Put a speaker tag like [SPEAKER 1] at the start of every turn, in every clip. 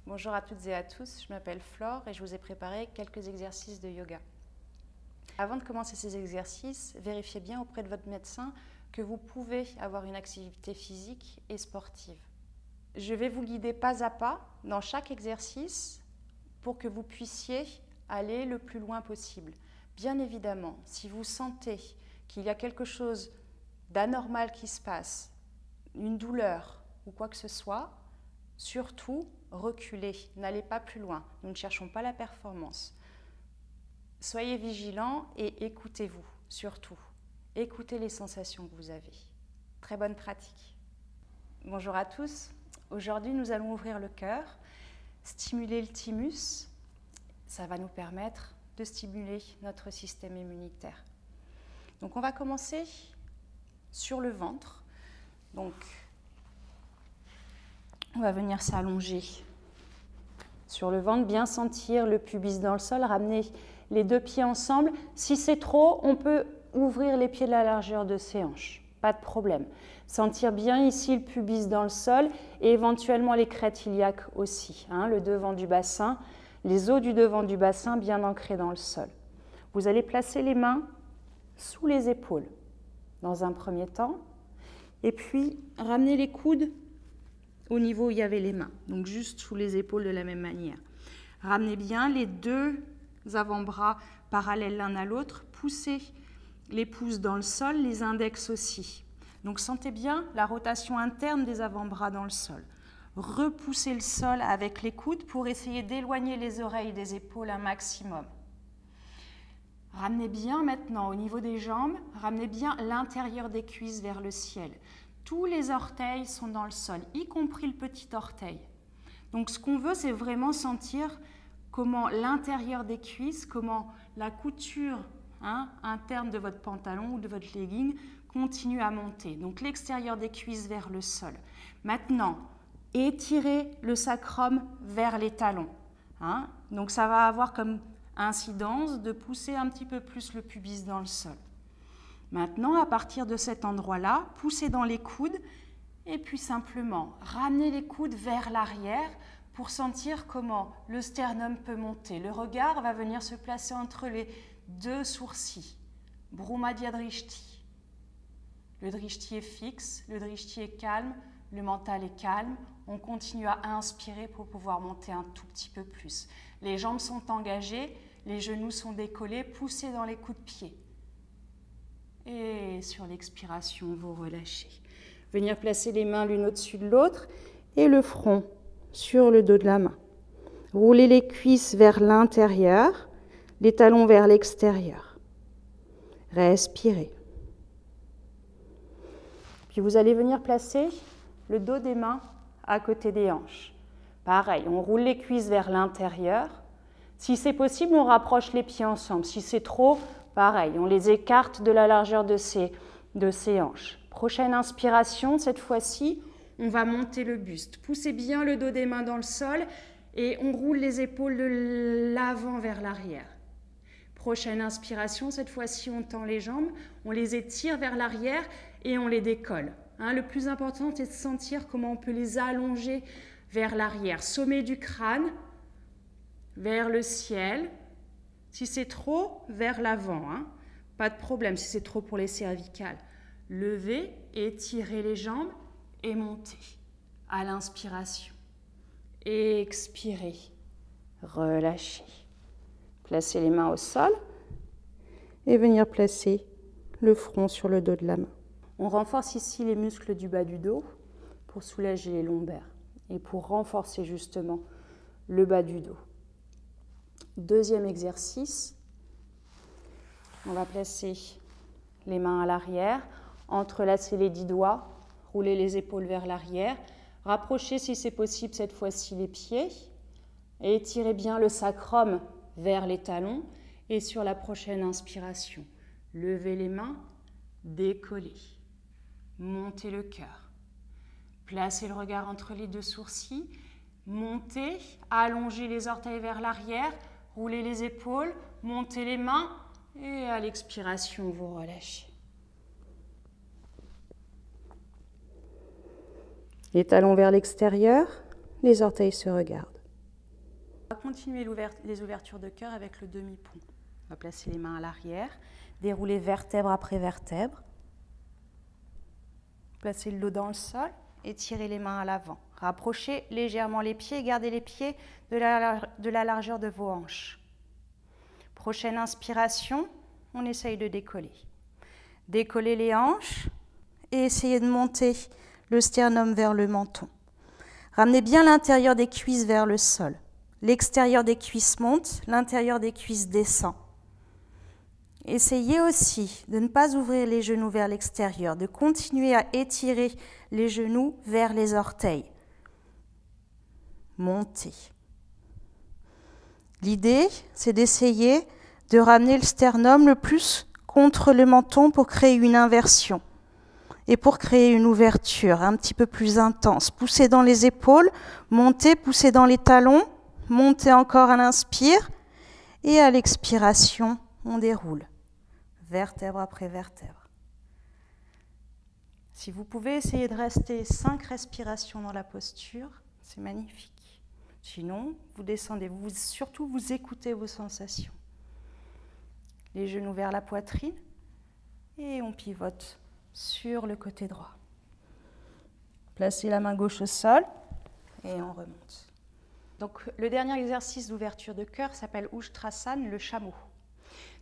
[SPEAKER 1] Bonjour à toutes et à tous, je m'appelle Flore et je vous ai préparé quelques exercices de yoga. Avant de commencer ces exercices, vérifiez bien auprès de votre médecin que vous pouvez avoir une activité physique et sportive. Je vais vous guider pas à pas dans chaque exercice pour que vous puissiez aller le plus loin possible. Bien évidemment, si vous sentez qu'il y a quelque chose d'anormal qui se passe, une douleur ou quoi que ce soit, surtout reculez, n'allez pas plus loin. Nous ne cherchons pas la performance. Soyez vigilants et écoutez-vous, surtout. Écoutez les sensations que vous avez. Très bonne pratique. Bonjour à tous. Aujourd'hui, nous allons ouvrir le cœur, stimuler le thymus. Ça va nous permettre de stimuler notre système immunitaire. Donc, on va commencer sur le ventre. Donc, on va venir s'allonger sur le ventre, bien sentir le pubis dans le sol, ramener les deux pieds ensemble. Si c'est trop, on peut ouvrir les pieds de la largeur de ses hanches, pas de problème. Sentir bien ici le pubis dans le sol et éventuellement les crêtes iliaques aussi, le devant du bassin, les os du devant du bassin bien ancrés dans le sol. Vous allez placer les mains sous les épaules dans un premier temps et puis ramener les coudes au niveau où il y avait les mains, donc juste sous les épaules de la même manière. Ramenez bien les deux avant-bras parallèles l'un à l'autre, poussez les pouces dans le sol, les index aussi. Donc sentez bien la rotation interne des avant-bras dans le sol. Repoussez le sol avec les coudes pour essayer d'éloigner les oreilles des épaules un maximum. Ramenez bien maintenant au niveau des jambes, ramenez bien l'intérieur des cuisses vers le ciel. Tous les orteils sont dans le sol, y compris le petit orteil. Donc ce qu'on veut, c'est vraiment sentir comment l'intérieur des cuisses, comment la couture interne de votre pantalon ou de votre legging continue à monter. Donc l'extérieur des cuisses vers le sol. Maintenant, étirez le sacrum vers les talons. Donc ça va avoir comme incidence de pousser un petit peu plus le pubis dans le sol. Maintenant, à partir de cet endroit-là, poussez dans les coudes et puis simplement ramenez les coudes vers l'arrière pour sentir comment le sternum peut monter. Le regard va venir se placer entre les deux sourcils. Bhrumadhya Drishti. Le drishti est fixe, le drishti est calme, le mental est calme. On continue à inspirer pour pouvoir monter un tout petit peu plus. Les jambes sont engagées, les genoux sont décollés, poussez dans les coups de pied. Et sur l'expiration, vous relâchez. Venir placer les mains l'une au-dessus de l'autre et le front sur le dos de la main. Roulez les cuisses vers l'intérieur, les talons vers l'extérieur. Respirez. Puis vous allez venir placer le dos des mains à côté des hanches. Pareil, on roule les cuisses vers l'intérieur. Si c'est possible, on rapproche les pieds ensemble. Si c'est trop, pareil, on les écarte de la largeur de ses hanches. Prochaine inspiration, cette fois-ci, on va monter le buste. Poussez bien le dos des mains dans le sol et on roule les épaules de l'avant vers l'arrière. Prochaine inspiration, cette fois-ci, on tend les jambes, on les étire vers l'arrière et on les décolle. Le plus important, c'est de sentir comment on peut les allonger vers l'arrière. Sommet du crâne, vers le ciel. Si c'est trop, vers l'avant. Pas de problème si c'est trop pour les cervicales. Levez, étirez les jambes et montez à l'inspiration. Expirez, relâchez. Placez les mains au sol et venir placer le front sur le dos de la main. On renforce ici les muscles du bas du dos pour soulager les lombaires et pour renforcer justement le bas du dos. Deuxième exercice, on va placer les mains à l'arrière, entrelacer les 10 doigts, rouler les épaules vers l'arrière, rapprocher si c'est possible cette fois-ci les pieds et étirez bien le sacrum vers les talons et sur la prochaine inspiration, levez les mains, décollez, montez le cœur, placez le regard entre les deux sourcils, montez, allongez les orteils vers l'arrière, roulez les épaules, montez les mains et à l'expiration, vous relâchez. Les talons vers l'extérieur, les orteils se regardent. continuer les ouvertures de cœur avec le demi-pont. On va placer les mains à l'arrière, dérouler vertèbre après vertèbre. Placer le dos dans le sol et tirer les mains à l'avant. Rapprochez légèrement les pieds et gardez les pieds de la largeur de vos hanches. Prochaine inspiration, on essaye de décoller. Décollez les hanches et essayez de monter le sternum vers le menton. Ramenez bien l'intérieur des cuisses vers le sol. L'extérieur des cuisses monte, l'intérieur des cuisses descend. Essayez aussi de ne pas ouvrir les genoux vers l'extérieur, de continuer à étirer les genoux vers les orteils. Montez. L'idée, c'est d'essayer de ramener le sternum le plus contre le menton pour créer une inversion et pour créer une ouverture un petit peu plus intense. Poussez dans les épaules, montez, poussez dans les talons, montez encore à l'inspire et à l'expiration, on déroule. Vertèbre après vertèbre. Si vous pouvez essayer de rester 5 respirations dans la posture, c'est magnifique. Sinon, vous descendez, surtout vous écoutez vos sensations. Les genoux vers la poitrine et on pivote sur le côté droit. Placez la main gauche au sol et on remonte. Donc, le dernier exercice d'ouverture de cœur s'appelle Ustrasana, le chameau.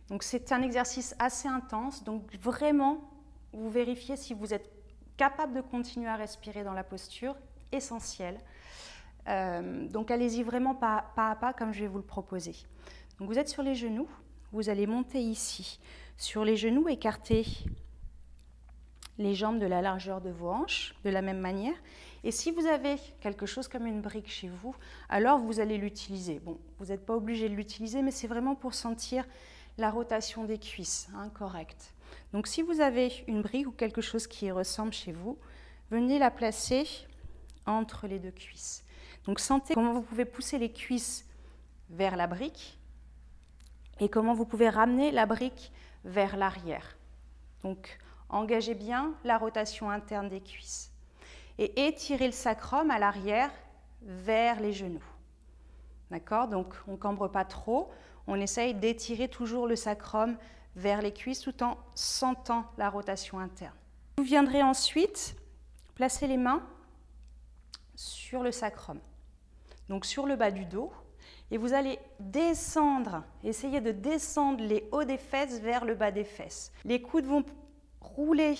[SPEAKER 1] Donc c'est un exercice assez intense, donc vraiment, vous vérifiez si vous êtes capable de continuer à respirer dans la posture, essentiel. Donc allez-y vraiment pas à pas comme je vais vous le proposer. Donc vous êtes sur les genoux, vous allez monter ici. Sur les genoux, écartez les jambes de la largeur de vos hanches, de la même manière. Et si vous avez quelque chose comme une brique chez vous, alors vous allez l'utiliser. Bon, vous n'êtes pas obligé de l'utiliser, mais c'est vraiment pour sentir la rotation des cuisses, correcte. Donc si vous avez une brique ou quelque chose qui y ressemble chez vous, venez la placer entre les deux cuisses. Donc sentez comment vous pouvez pousser les cuisses vers la brique et comment vous pouvez ramener la brique vers l'arrière. Donc engagez bien la rotation interne des cuisses et étirez le sacrum à l'arrière vers les genoux. D'accord? Donc on ne cambre pas trop. On essaye d'étirer toujours le sacrum vers les cuisses tout en sentant la rotation interne. Vous viendrez ensuite placer les mains sur le sacrum, donc sur le bas du dos, et vous allez descendre, essayer de descendre les hauts des fesses vers le bas des fesses. Les coudes vont rouler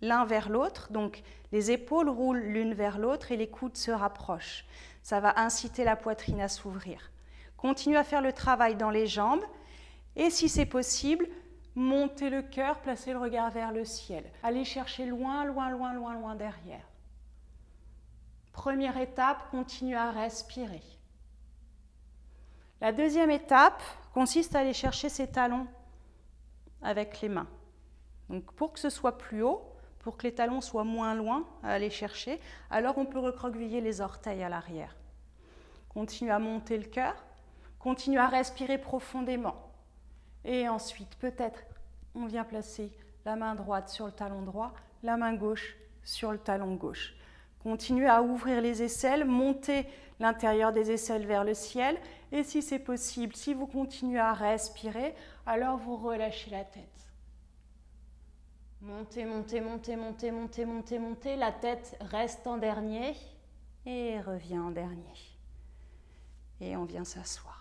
[SPEAKER 1] l'un vers l'autre, donc les épaules roulent l'une vers l'autre et les coudes se rapprochent. Ça va inciter la poitrine à s'ouvrir. Continuez à faire le travail dans les jambes et si c'est possible, montez le cœur, placez le regard vers le ciel. Allez chercher loin, loin, loin, loin, loin derrière. Première étape, continuez à respirer. La deuxième étape consiste à aller chercher ses talons avec les mains. Donc pour que ce soit plus haut, pour que les talons soient moins loin à aller chercher, alors on peut recroqueviller les orteils à l'arrière. Continuez à monter le cœur. Continuez à respirer profondément. Et ensuite, peut-être, on vient placer la main droite sur le talon droit, la main gauche sur le talon gauche. Continuez à ouvrir les aisselles, montez l'intérieur des aisselles vers le ciel. Et si c'est possible, si vous continuez à respirer, alors vous relâchez la tête. Montez, montez, montez, montez, montez, montez, montez. La tête reste en dernier et revient en dernier. Et on vient s'asseoir.